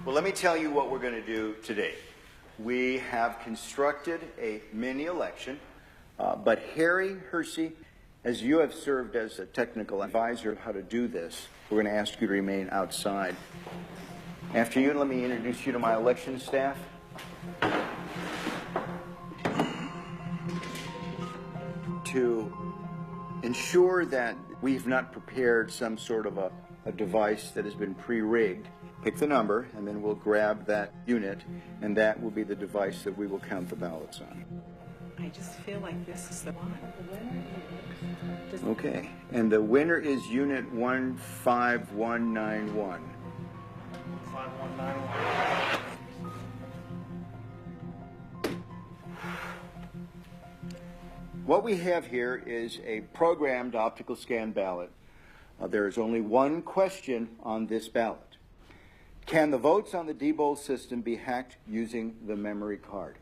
Well, let me tell you what we're going to do today. We have constructed a mini election, but Harry Hersey, as you have served as a technical advisor of how to do this, we're going to ask you to remain outside. After you, let me introduce you to my election staff. To ensure that we've not prepared some sort of a device that has been pre-rigged, pick the number, and then we'll grab that unit, and that will be the device that we will count the ballots on. I just feel like this is the one. Okay, and the winner is unit 15191. 5191. What we have here is a programmed optical scan ballot. There is only one question on this ballot. Can the votes on the Diebold system be hacked using the memory card?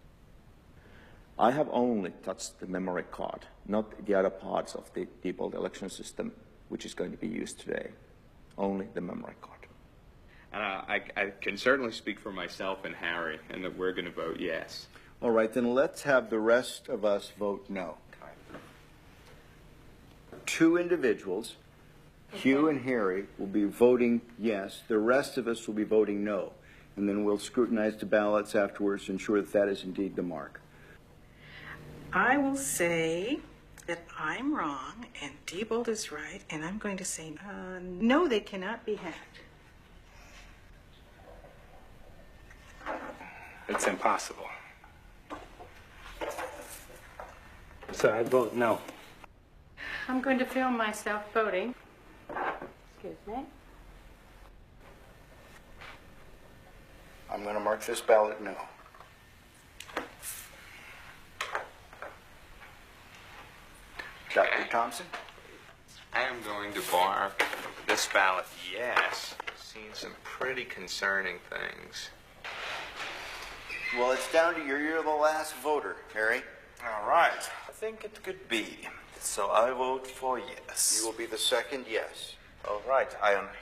I have only touched the memory card, not the other parts of the Diebold election system, which is going to be used today. Only the memory card. And I can certainly speak for myself and Harry, and that we're going to vote yes. All right, then let's have the rest of us vote no. Two individuals, Hugh and Harry, will be voting yes. The rest of us will be voting no. And then we'll scrutinize the ballots afterwards to ensure that that is indeed the mark. I will say that I'm wrong and Diebold is right, and I'm going to say no, they cannot be hacked. It's impossible. So I vote no. I'm going to film myself voting. Excuse me. I'm going to mark this ballot no. Dr. Thompson? I am going to mark this ballot yes. I've seen some pretty concerning things. Well, it's down to you. You're the last voter, Harry. All right. I think it could be. So I vote for yes. You will be the second yes. All right.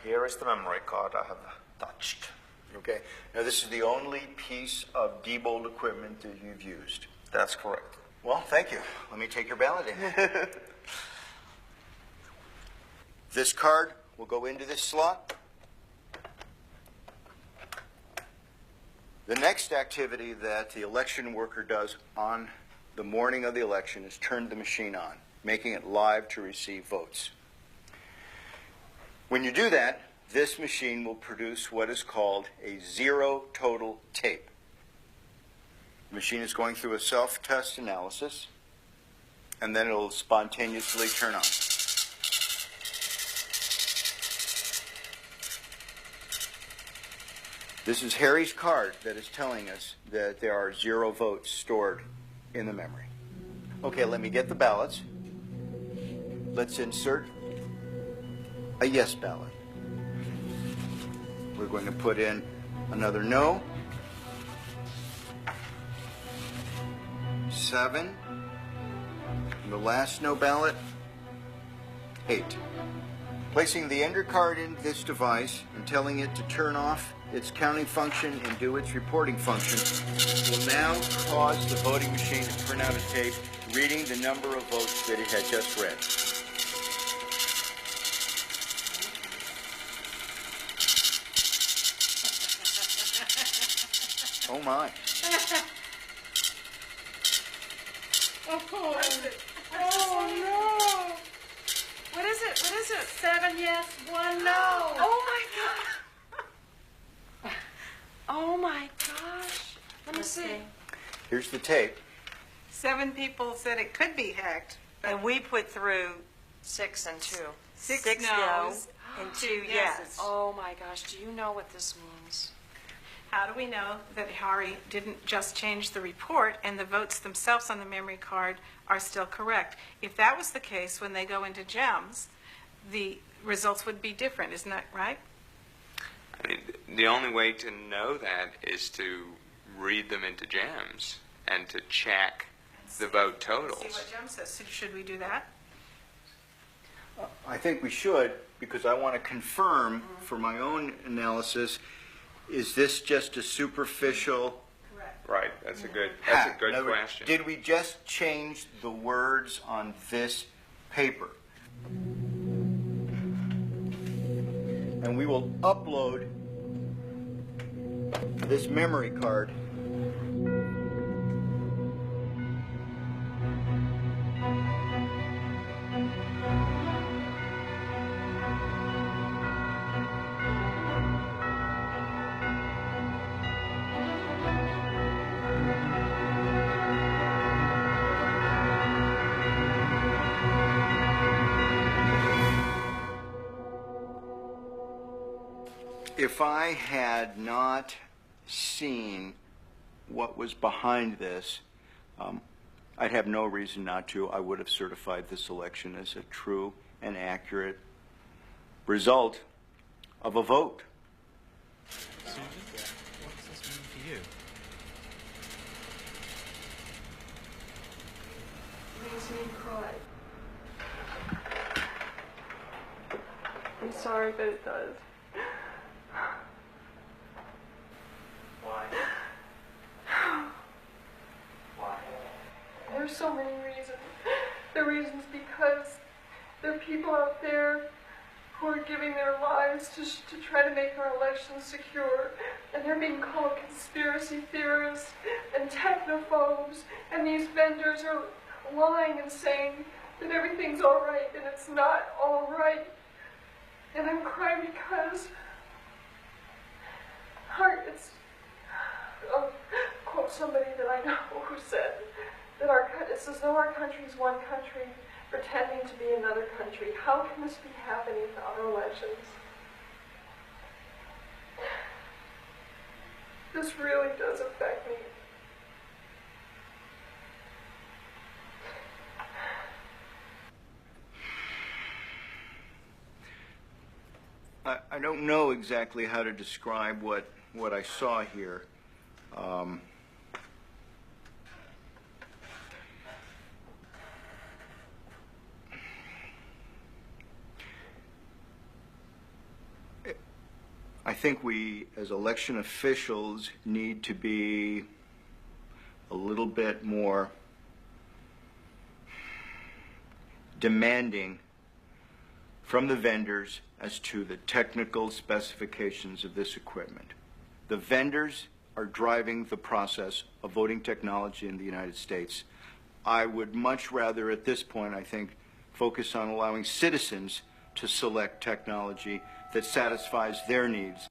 Here is the memory card I have touched. Okay. Now, this is the only piece of Diebold equipment that you've used. That's correct. Well, thank you. Let me take your ballot in. This card will go into this slot. The next activity that the election worker does on the morning of the election is turn the machine on, making it live to receive votes. When you do that, this machine will produce what is called a zero total tape. The machine is going through a self-test analysis, and then it will spontaneously turn on. This is Harry's card that is telling us that there are 0 votes stored in the memory. Okay, let me get the ballots. Let's insert a yes ballot. We're going to put in another no. 7. And the last no ballot, 8. Placing the ender card in this device and telling it to turn off its counting function and do its reporting function will now cause the voting machine to print out a tape reading the number of votes that it had just read. Oh my. Oh, no. What is it? What is it? 7 yes, 1 no. Oh, my God. Oh, my gosh. Let me see. Here's the tape. 7 people said it could be hacked. And we put through 6 and 2. 6 no's no's and 2 yeses. yeses. Oh, my gosh. Do you know what this means? How do we know that Harry didn't just change the report and the votes themselves on the memory card are still correct? If that was the case, when they go into GEMS, the results would be different, isn't that right? I mean, the only way to know that is to read them into GEMS and to check the vote totals. See what GEMS says. So should we do that? I think we should, because I want to confirm for my own analysis Is this just a superficial? Right, that's a good In other words, question. Did we just change the words on this paper? And we will upload this memory card if I had not seen what was behind this, I'd have no reason not to. I would have certified this election as a true and accurate result of a vote. Susan, what does this mean to you? Makes me cry. I'm sorry, but it does. Why? Why? There's so many reasons. The reasons because there are people out there who are giving their lives to try to make our elections secure, and they're being called conspiracy theorists and technophobes, and these vendors are lying and saying that everything's all right, and it's not all right. And I'm crying because I'll quote somebody that I know who said that it's as though our country's one country pretending to be another country. How can this be happening to our elections? This really does affect me. I don't know exactly how to describe what I saw here. I think we, as election officials, need to be a little bit more demanding from the vendors as to the technical specifications of this equipment. The vendors are driving the process of voting technology in the United States. I would much rather, at this point, I think, focus on allowing citizens to select technology that satisfies their needs.